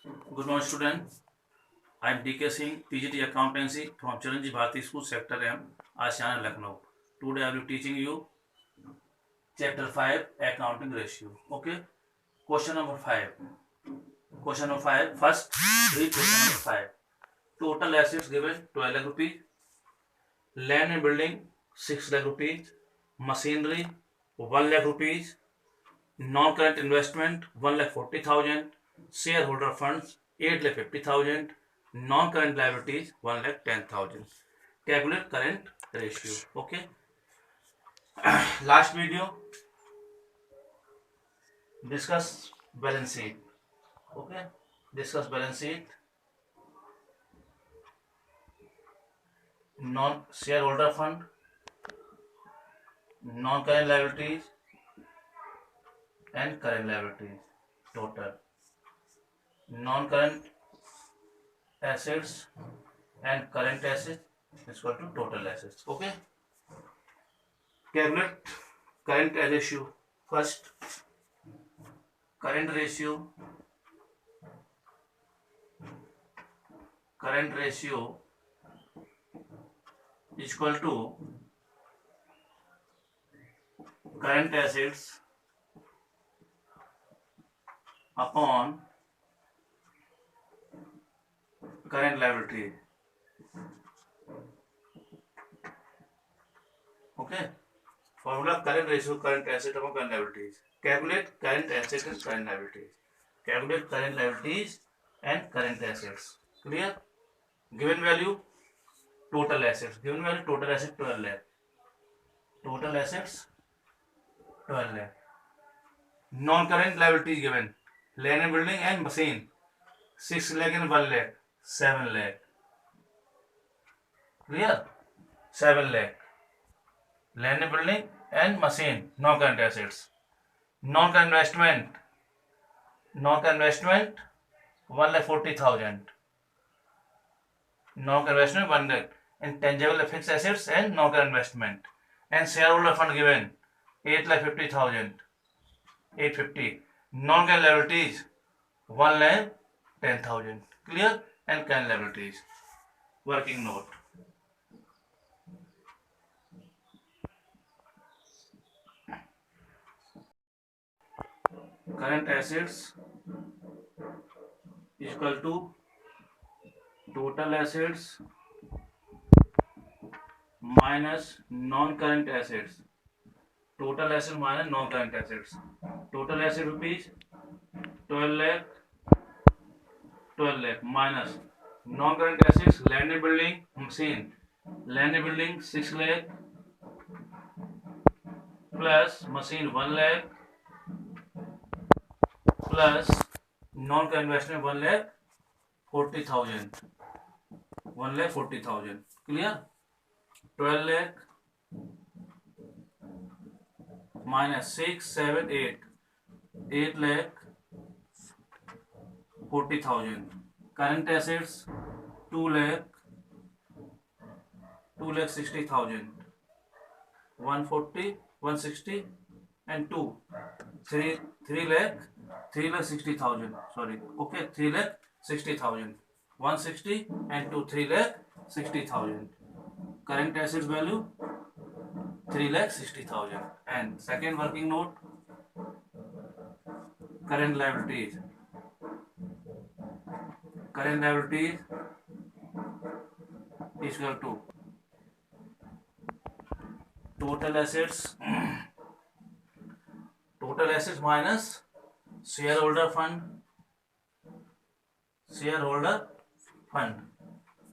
Good morning, student. I am DK Singh, PGT Accountancy from Chiranjeev Bharati School, Sector M, Ashiana, Lucknow. Today I will be teaching you Chapter 5, Accounting Ratio. Okay. Question number 5. Question number 5. First, read question number 5. Total assets given 12 lakh rupees. Land and building 6 lakh rupees. Machinery 1 lakh rupees. Non-current investment 1,40,000. Shareholder funds 8,50,000. Non-current liabilities 1,10,000. Calculate current ratio. Okay. Last video discuss balance sheet. Okay. Discuss balance sheet. Non-shareholder fund, non-current liabilities, and current liabilities. Total. Non-current assets and current assets is equal to total assets. Okay. Calculate current ratio. First, current ratio is equal to current assets upon current liability. Okay. Formula current ratio, current asset upon current liabilities. Calculate current assets and current liabilities. Calculate current liabilities and current assets. Clear? Given value total assets. Given value total assets 12 lakh. Total assets 12 lakh. Non-current liabilities given. Land and building and machine 6 lakh and 1 lakh. 7 lakh. Clear? 7 lakh. Land and building and machine. Non-current assets. Non-current investment 1,40,000. Non-current investment 1 lakh. Intangible fixed assets and non-current investment. And shareholder fund given 8,50,000. 850. Non-current liabilities 1,10,000. Clear? And current liabilities. Working note. Current assets is equal to total assets minus non-current assets. Total assets minus non-current assets. Total asset rupees 12 lakh. 12 lakh minus non-current assets, land and building, machine. Land and building 6 lakh plus machine 1 lakh plus non-current investment 1,40,000. 1,40,000. Clear? 12 lakh minus 6, 7, 8. 8 lakh 40,000. Current assets 2 lakh 60,000. 140, 160 and 2. 3 lakh 60,000. Sorry. Okay, 3 lakh 60,000. 160 and 2, 3 lakh 60,000. Current assets value 3 lakh 60,000. And second working note, current liabilities. Current liabilities is equal to total assets minus shareholder fund.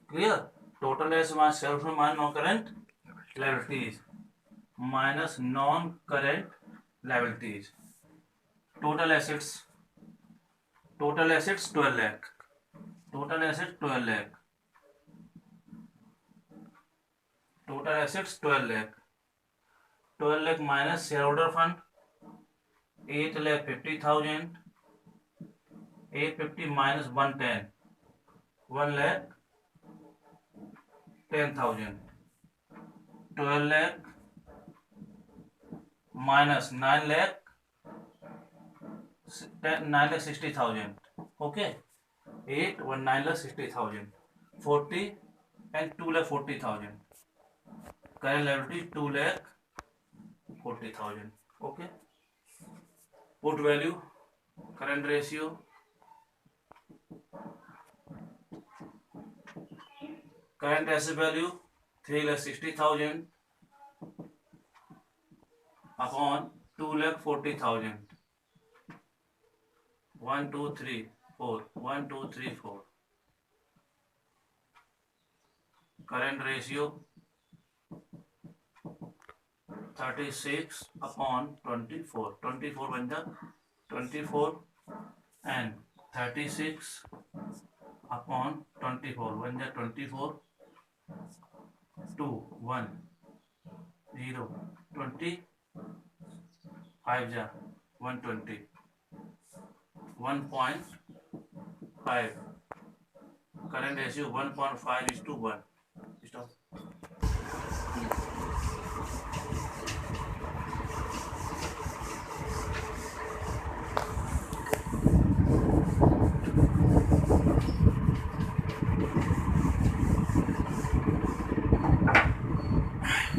Clear? Total assets minus shareholder fund minus non-current liabilities minus non-current liabilities. Total assets 12 lakh. Total assets 12 lakh. Total assets 12 lakh. 12 lakh minus shareholder fund 8,50,000. 850 minus 110. 1,10,000. 12 lakh minus 9 lakh 60,000. Okay. 819 lakh 60,000, 40 and 2 lakh 40,000. Current liability 2 lakh 40,000. Okay. Put value, current ratio, current asset value 3 lakh 60,000 upon 2 lakh 40,000. 1 2 3 4 1 2 3 4. Current ratio 36 upon 24. 24 बन जा 24 and 36 upon 24 बन जा 24 2 1 0 20 5 जा 120 1.5. Current ratio 1.5:1. Stop.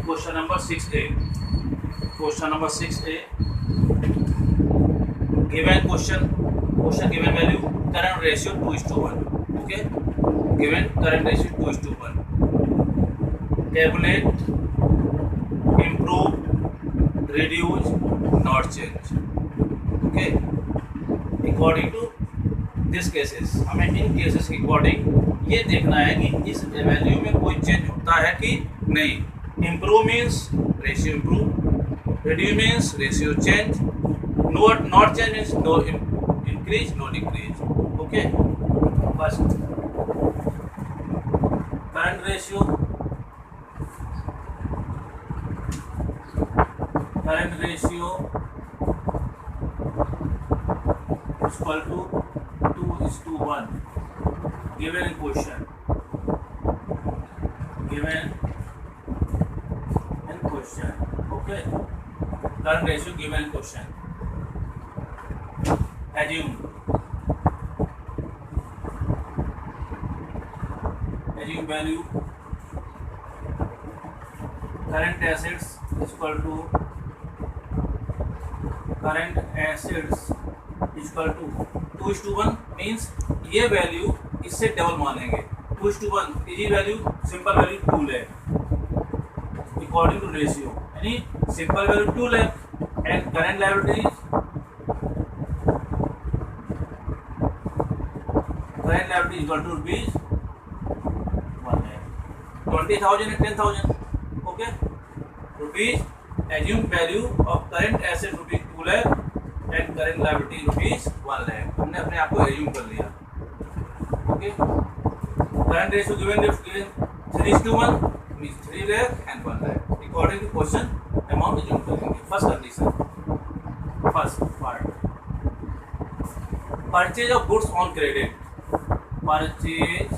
Question number 6A. Question number 6A. Given question given value, current ratio 2:1. Okay. Given current ratio 2:1. Tabulate, improve, reduce, not change. Okay. According to this cases, हमें इन cases के according ये देखना है कि इस value में कोई change होता है कि नहीं. Improve means ratio improve, reduce means ratio change, not change means no increase, no decrease. Okay. First, current ratio is equal to 2:1. Given in question. Okay. Current ratio given in question. Assume value. Current assets is equal to 2:1 means ये value इससे double मानेंगे. 2:1 easy value, simple value 2 lakh according to ratio. यानी simple value 2 lakh and current liabilities equal to rupees 1 lakh. 20,000 and 10,000. Okay. Rupees, assume value of current asset rupees 2 lakh and current liability rupees 1 lakh. हमने अपने आप को assume कर लिया. Okay. Current ratio given 3:1 means 3 lakh and 1 lakh. According to question, amount assume करेंगे. First condition. First part. Purchase of goods on credit. Purchase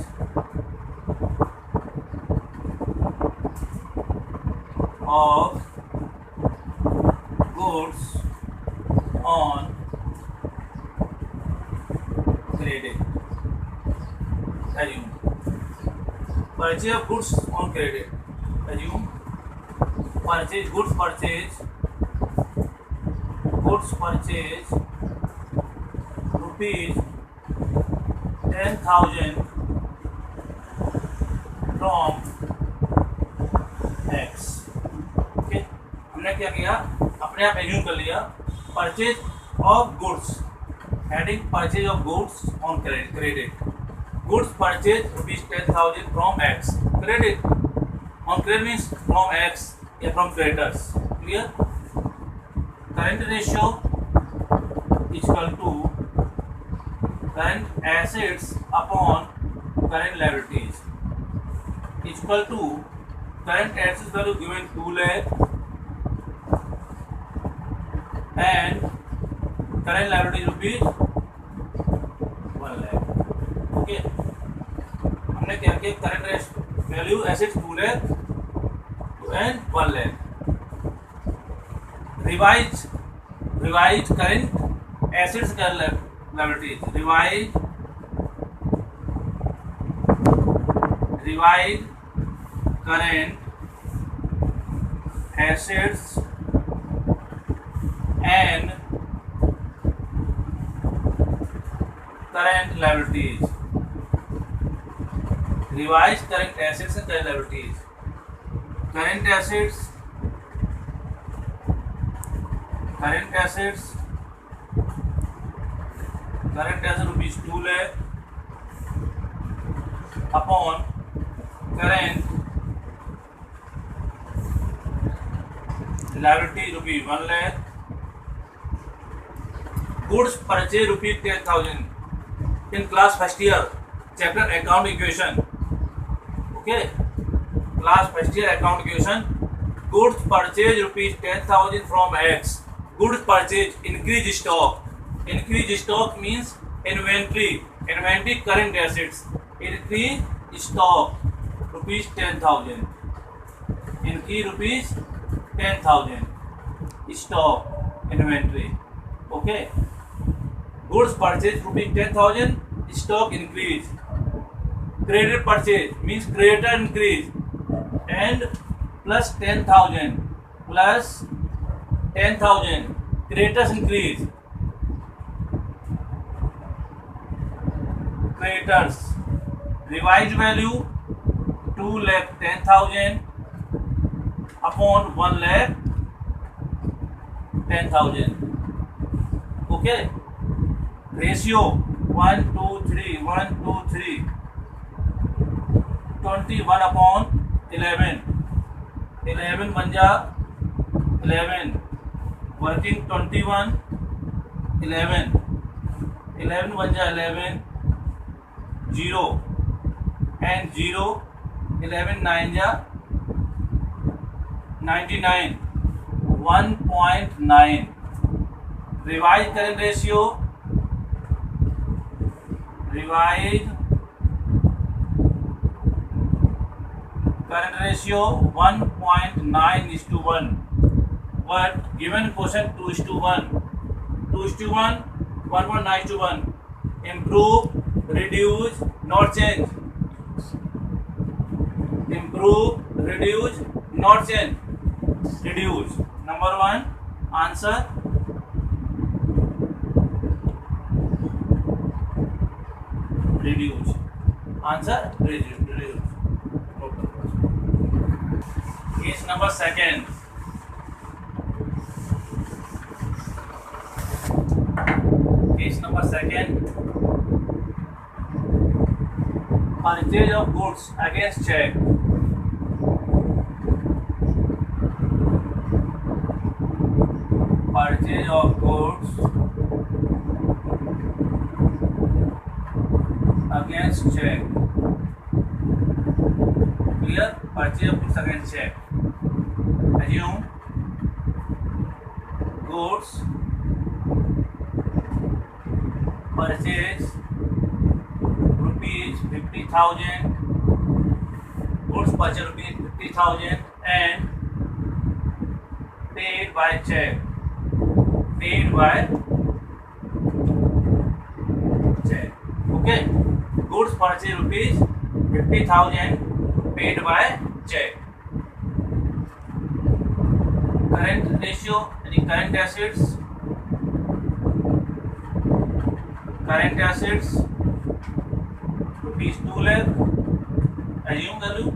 of goods on credit. Assume purchase of goods on credit. Assume goods purchase rupees 10,000 from X. Okay. हमने क्या किया, अपने आप assume कर लिया purchase of goods. Heading purchase of goods on credit. Goods purchase rupees 10,000 from X. Credit on credit means from X या from creditors. Clear. Current ratio equal to current assets upon current liabilities equal to current assets value given 2 lakh and current liabilities rupees 1 lakh. Okay. हमने क्या किया, current value assets 2 lakh and 1 lakh. Revised current assets liabilities. Revise revise current assets and current liabilities. Revise current assets and current liabilities. Current assets rupees 2 lakh upon current liability rupees 1 lakh. Goods purchase rupees 10,000 in class first year chapter account equation. Okay, class first year account equation. Goods purchase rupees 10,000 from X. Goods purchase increase stock. Increase stock means inventory. Inventory current assets. Increase stock rupees 10,000. Increase rupees 10,000. Stock inventory. Okay. Goods purchase rupees 10,000. Stock increase. Credit purchase means creditor increase and plus 10,000 plus 10,000 creditors increase. Creditors revised value 2 lakh 10,000 upon 1 lakh 10,000. Okay. Ratio 1 2 3 1 2 3 21 upon 11. 11 बन जा 11 working 21 11 11 बन जा 11 0 and 0 11 9 जा 99 1.9. Revise current ratio current ratio 1.9:1, but given question 2:1, 2:1, 1.9:1. Improve, reduce, not change. Improve, reduce, not change. Reduce. Number 1 answer. Reduce. Answer reduce. Case number 2. Case number 2. Purchase of goods against check. Purchase of goods against check. Clear? Purchase of goods against check. Assume goods purchase rupees 50,000. Goods purchase rupees 50,000 and paid by check. Paid by check. Okay. Goods purchase rupees 50,000 paid by check. Current ratio any current assets rupees 2 lakh. Assume value.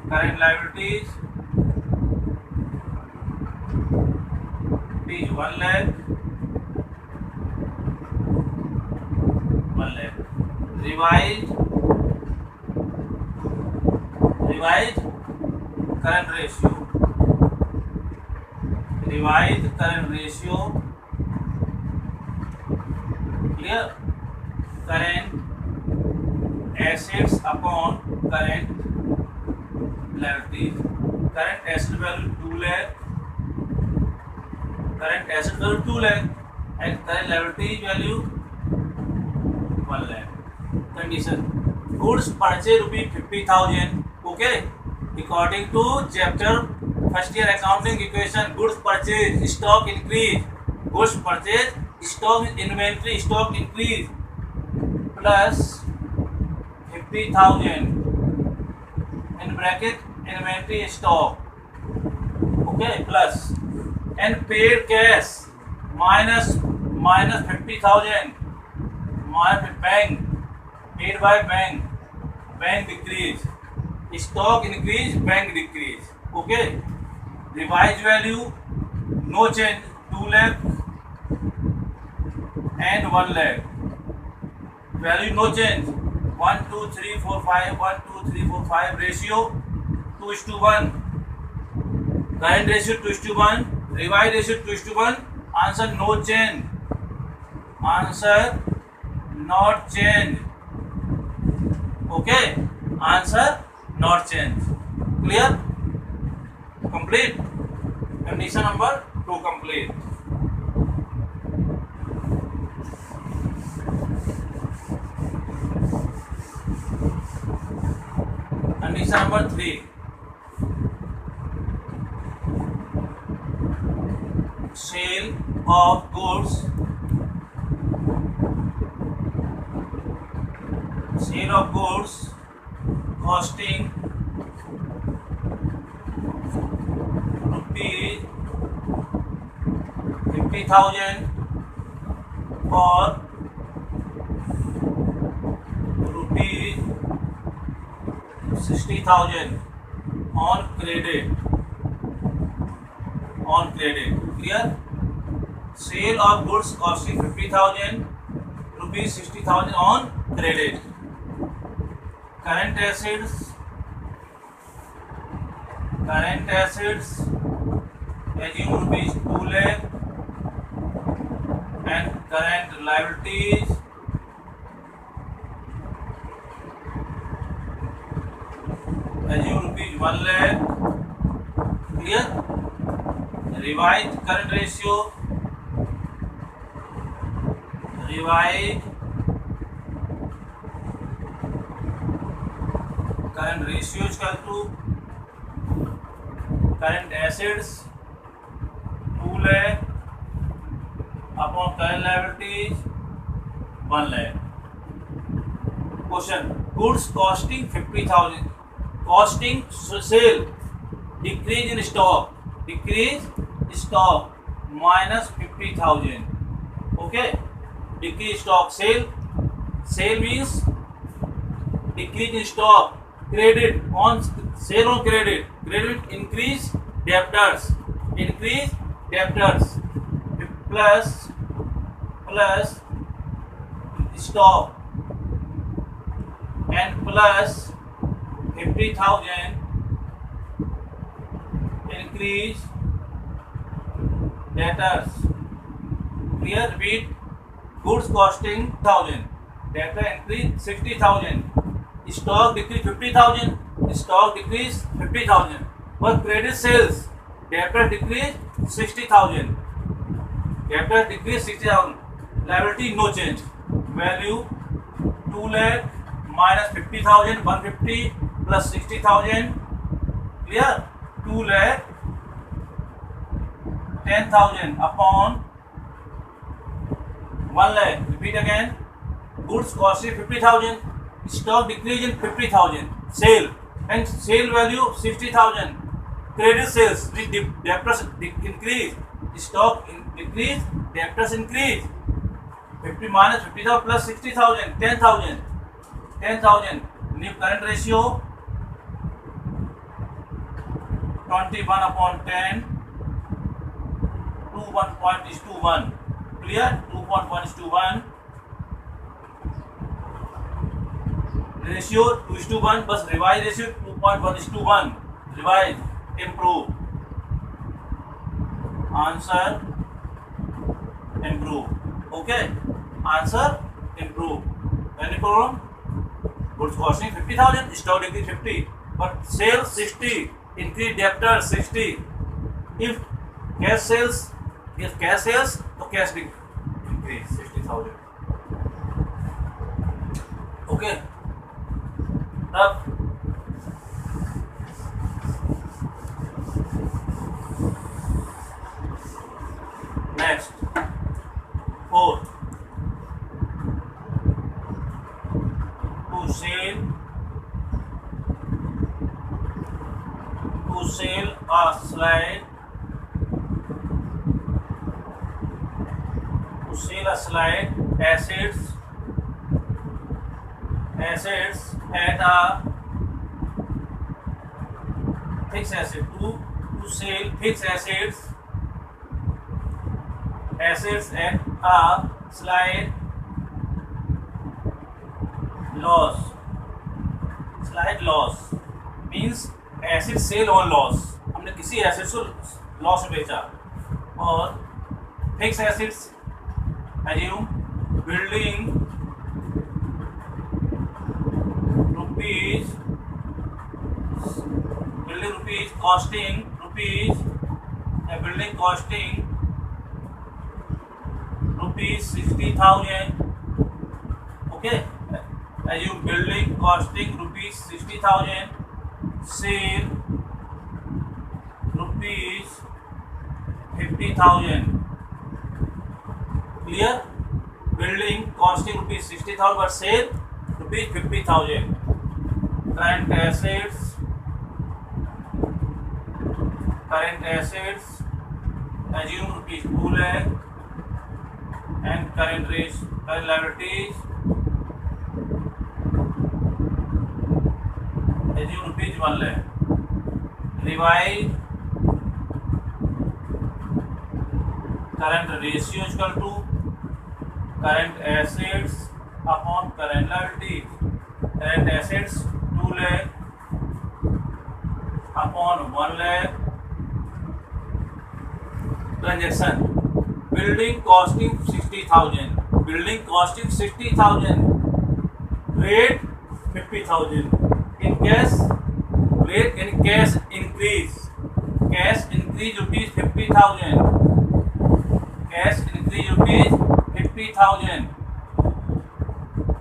Current liabilities rupees 1 lakh. 1 lakh. Revised current ratio. Revised current ratio. Clear? Current assets upon current liabilities. Current asset value 2 lakh. Current asset value 2 lakh and current liability value 1 lakh. Condition. Goods purchase rupees 50,000. Okay. According to chapter first year accounting equation, goods purchase stock increase. Goods purchase stock inventory stock increase plus 50,000 in bracket inventory stock, okay, plus, and paid cash minus 50,000 bank, paid by bank decrease, stock increase, bank decrease, okay. Revised value no change, 2 lakh and 1 lakh, value no change, 1 2 3 4 5, 1 2 3 4 5, ratio 2:1, current ratio 2:1, revised ratio 2:1, answer no change, answer not change, okay, answer not change, clear, complete, condition number 2 complete. Condition number 3, sale of goods, costing rupees 50,000 or rupees 60,000 on credit, clear. Sale of goods costing 50,000, rupees 60,000 on credit. Current assets, assume rupees 2 lakh, and current liabilities assume rupees 1 lakh, clear. Revised current ratio, is equal to current assets 2 lakh upon current liabilities 1 lakh. Question: goods costing 50,000, costing sale, decrease in stock, minus 50,000, okay. Decrease stock, sale means decrease in stock, credit on sale on credit increase debtors, plus stock, and plus 50,000 increase debtors, clear. Repeat: goods costing 1,000, debtor increase 60,000, stock decrease 50,000, but credit sales, debtor decrease 60,000, liability no change, value 2 lakh minus 50,000, 150 plus 60,000, clear. 2 lakh 10,000 upon 1 lakh. Repeat again: goods costing 50,000, stock decrease in 50,000, sale, and sale value 60,000, credit sales, debtors increase, stock decrease, debtors increase, 50 minus 50,000 plus 60,000, 10,000. New current ratio 21 upon 10, 2.1:1, clear. 2.1:1, ratio 2:1 plus revised ratio 2.1:1, revised, improve, answer improve, okay, answer improve. Any problem? Goods costing 50,000, stock decrease 50, but sales 60, increase debtors 60. If cash sales, तो cash increase 60,000, okay. अब next 4, to sell a slide to sell a slide assets at a fixed asset to sell fixed assets at a slight loss means asset sale on loss, हमने किसी asset को loss में बेचा। और fix assets assume building rupees costing rupees 60,000। Okay, assume building costing rupees 60,000, sale rupees 50,000. Clear? Building costing rupees 60,000 but sale rupees 50,000. Current assets assume rupees 2 lakh and current liabilities assume rupees 1 lakh. Revise current ratio is equal to current assets upon current liabilities. Current assets 2 lakh upon 1 lakh. Transaction building costing 60,000, rate 50,000. In cash increase rupees 50,000.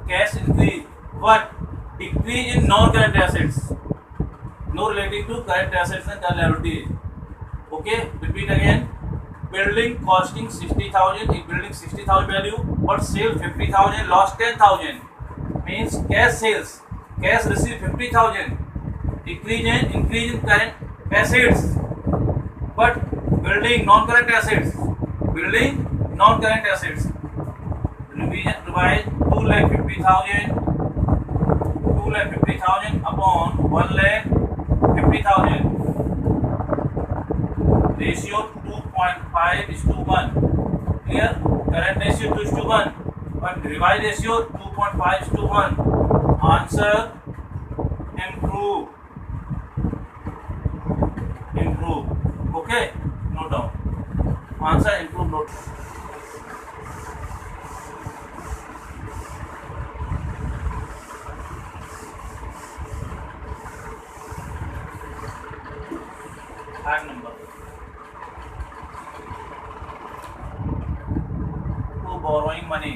Cash increase, but decrease in non-current assets, no relating to current assets and current liabilities. Okay, repeat again. Building costing 60,000, building 60,000 value, but sale 50,000, lost 10,000. Means cash receive 50,000, increase in current assets, but building non-current assets. Revise 2,50,000 upon 1,50,000. Ratio 2.5:1. Clear? Current ratio 2:1, but revised ratio 2.5:1. Answer improve. Okay, note down. Answer improve, note. Five number. To borrowing money.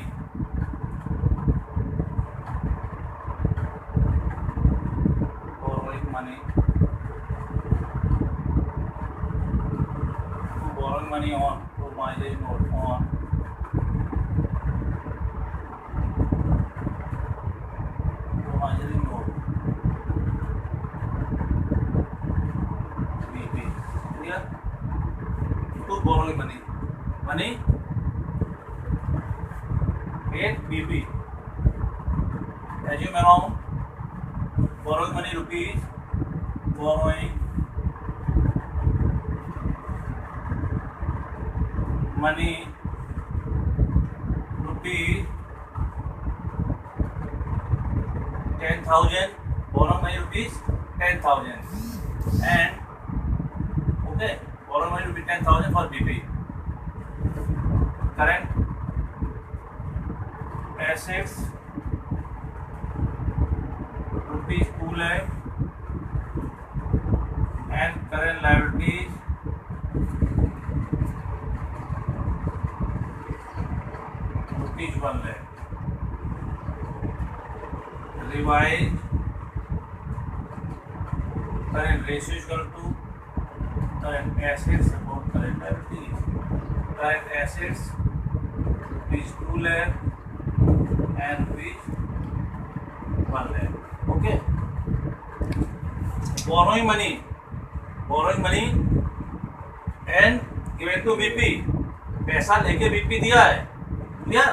Money on promissory note on BP. Clear? To borrowing money paid BP. Assume amount borrowing money rupees, borrowing money rupees 10,000, borrow money rupees 10,000, and okay, borrow money rupees 10,000 for BP. Current assets rupees 2 lakh and current liabilities rupees 1 lakh. Revise current ratio is equal to current assets upon current liabilities. Current assets rupees 2 lakh and rupees 1 lakh. Okay. Borrowing borrowing money and given to BP, पैसा लेके BP दिया है, clear,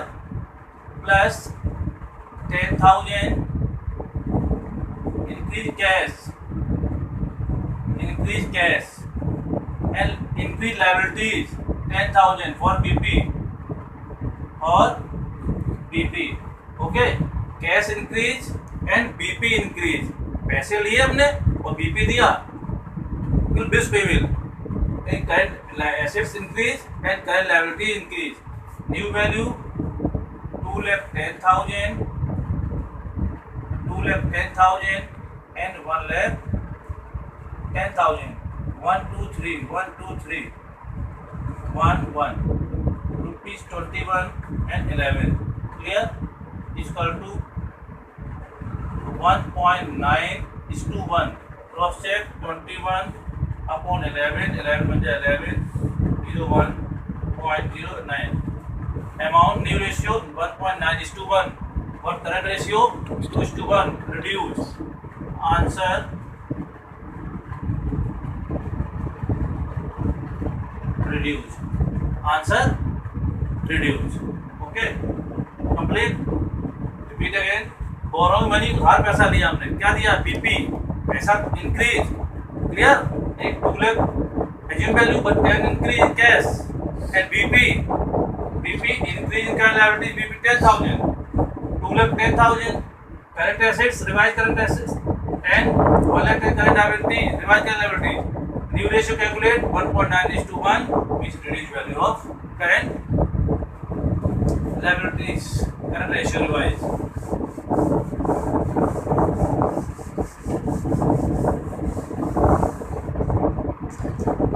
plus 10,000 increase cash and increase liabilities 10,000 for BP or BP, okay, cash increase and BP increase, पैसे लिए हमने और BP दिया, will be payable, and current assets increase and current liability increase, new value 2,10,000 and 1,10,000, 1 2 3 rupees 21 and 11, clear, is equal to 1.9:1, cross check 21 upon 11 बन जाए 11 01.09, amount new ratio 1.9:1 और current ratio 2:1, reduce, answer reduce, okay, complete, repeat again, borrowing money, उधार पैसा लिया हमने, क्या दिया, BP, पैसा increase, clear, एक 2 lakh assume value but 10 increase in cash, and BP increase in current liabilities, BP 10,000, 2,10,000, current assets, revise current assets, and 1 lakh current liability, revise current liability, new ratio calculate 1.9:1, which reduce value of current liabilities, current ratio revise.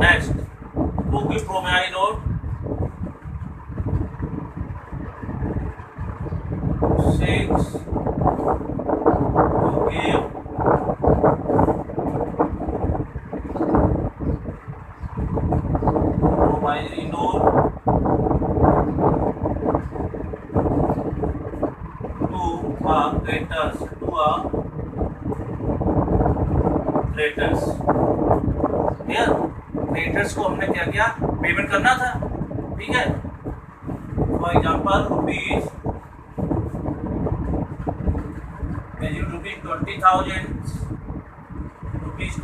Next, to give promissory note 6, to give promissory note to creditors, clear, creditors को हमने क्या किया, payment करना था, ठीक है, for example rupees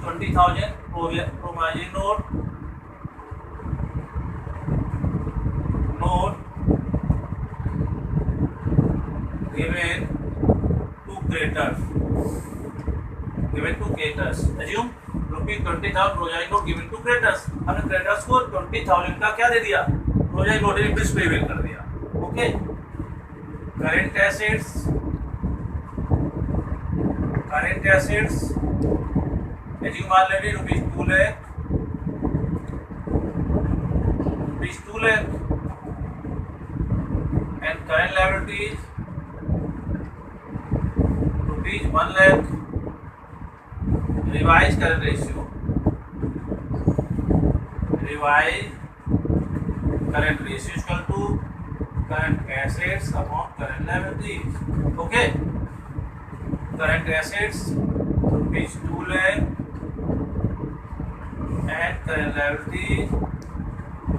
20,000 promissory note given to creditors, assume rupees 20,000 promissory note given to creditors, हमने creditors को 20,000 का क्या दे दिया, promissory note इंटरेस्ट पेबल कर दिया, okay, current assets assume already rupees 2 lakh and current liabilities rupees 1 lakh, revise current ratio, is equal to current assets upon current liabilities, okay, current assets rupees 2 lakh and current liabilities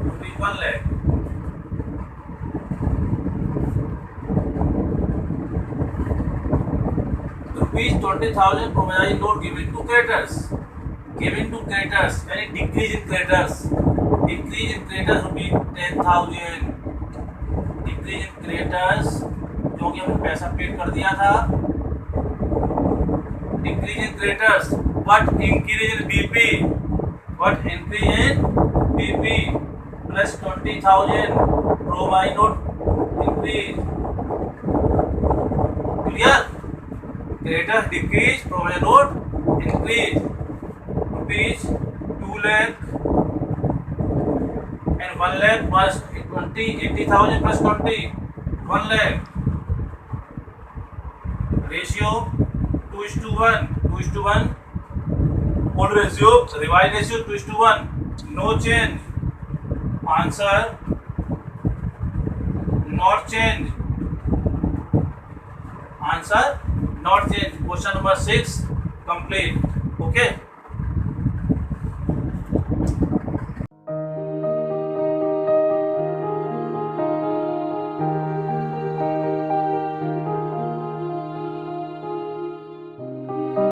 rupees 1 lakh, rupees 20,000 promissory note given to creditors, यानी decrease in creditors rupees 10,000, decrease in creditors जो कि हमने पैसा paid कर दिया था, decrease in creditors, but increase in BP, plus 20,000 promissory note increase, clear, creditors decrease, promissory note increase, rupees 2 lakh and 1 lakh plus 80,000 plus 20, 1 lakh, ratio 2:1, old ratio, revised ratio 2:1, no change, answer not change, question number 6 complete, okay.